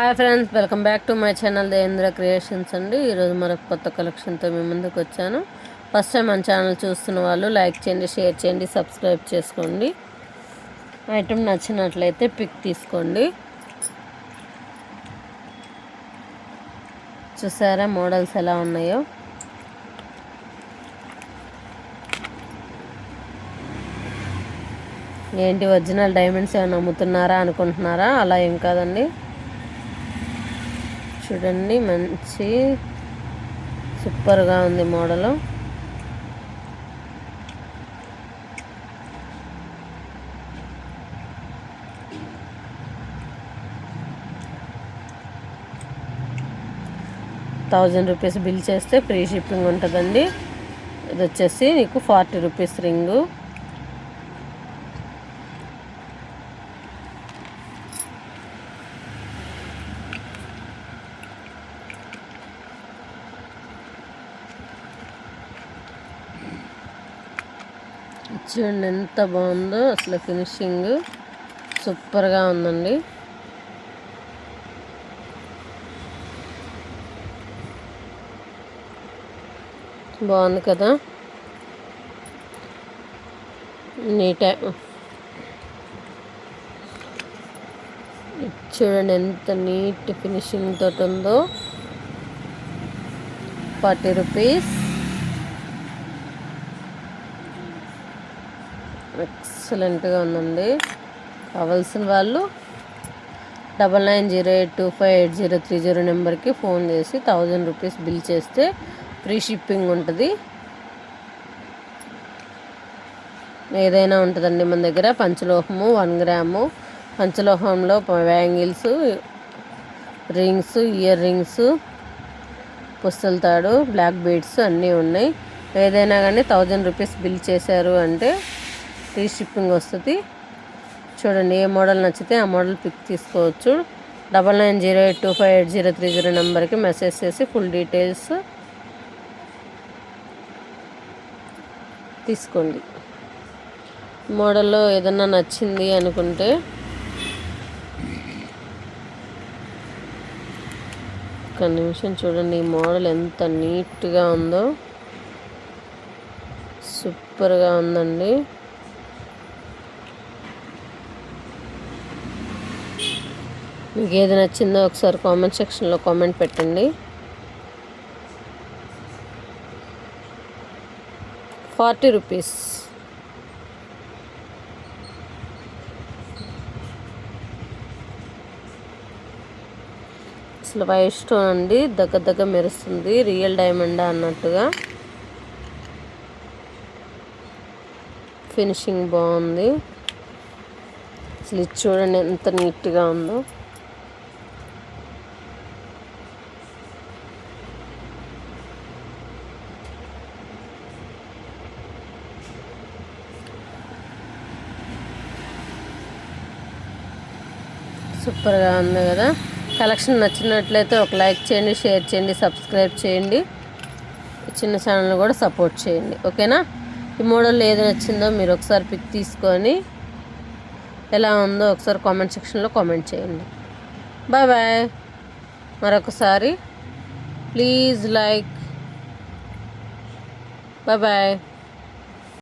Hi friends, welcome back to my channel Devendra creations అండి. ఈరోజు మరొక కొత్త కలెక్షన్తో మీ ముందుకు వచ్చాను. ఫస్ట్ టైం మన ఛానల్ చూస్తున్న వాళ్ళు లైక్ చేయండి, షేర్ చేయండి, సబ్స్క్రైబ్ చేసుకోండి. ఐటమ్ నచ్చినట్లయితే పిక్ తీసుకోండి. చూసారా మోడల్స్ ఎలా ఉన్నాయో. ఏంటి ఒరిజినల్ డైమండ్స్ ఏమైనా అమ్ముతున్నారా అనుకుంటున్నారా? అలా ఏం కాదండి. చూడండి, మంచి సూపర్గా ఉంది మోడలు. ₹1000 బిల్ చేస్తే ఫ్రీ షిప్పింగ్ ఉంటుందండి. ఇది వచ్చేసి నీకు ₹40 రింగు. చూడండి ఎంత బాగుందో, అసలు ఫినిషింగ్ సూపర్గా ఉందండి. బాగుంది కదా, చూడండి ఎంత నీట్ ఫినిషింగ్ తోటి ఉందో. ₹40. ఎక్సలెంట్గా ఉందండి. కావాల్సిన వాళ్ళు 9908258030 నెంబర్కి ఫోన్ చేసి ₹1000 బిల్ చేస్తే ఫ్రీ షిప్పింగ్ ఉంటుంది. ఏదైనా ఉంటుందండి మన దగ్గర. పంచలోహము 1 గ్రాము, పంచలోహంలో బ్యాంగిల్స్, రింగ్స్, ఇయర్ రింగ్స్, పుస్తల తాడు, బ్లాక్ బీడ్స్ అన్నీ ఉన్నాయి. ఏదైనా కానీ ₹1000 బిల్ చేశారు అంటే ఫ్రీ షిప్పింగ్ వస్తుంది. చూడండి, ఏ మోడల్ నచ్చితే ఆ మోడల్ పిక్ తీసుకోవచ్చు. 9908258030 నెంబర్కి మెసేజ్ చేసి ఫుల్ డీటెయిల్స్ తీసుకోండి. మోడల్లో ఏదన్నా నచ్చింది అనుకుంటే ఒక నిమిషం చూడండి. ఈ మోడల్ ఎంత నీట్గా ఉందో, సూపర్గా ఉందండి. మీకు ఏది నచ్చిందో ఒకసారి కామెంట్ సెక్షన్లో కామెంట్ పెట్టండి. ₹40. అసలు వైట్ స్టోన్ అండి, దగ్గర మెరుస్తుంది, రియల్ డైమండ్ అన్నట్టుగా. ఫినిషింగ్ బాగుంది. అసలు ఇది చూడండి ఎంత నీట్గా ఉందో. సూపర్గా ఉంది కదా. కలెక్షన్ నచ్చినట్లయితే ఒక లైక్ చేయండి, షేర్ చేయండి, సబ్స్క్రైబ్ చేయండి. చిన్న ఛానల్ కూడా సపోర్ట్ చేయండి. ఓకేనా? ఈ మోడల్ ఏది నచ్చిందో మీరు ఒకసారి పిక్ తీసుకొని ఎలా ఉందో ఒకసారి కామెంట్ సెక్షన్లో కామెంట్ చేయండి. Bye bye. మరొకసారి ప్లీజ్ లైక్. Bye bye.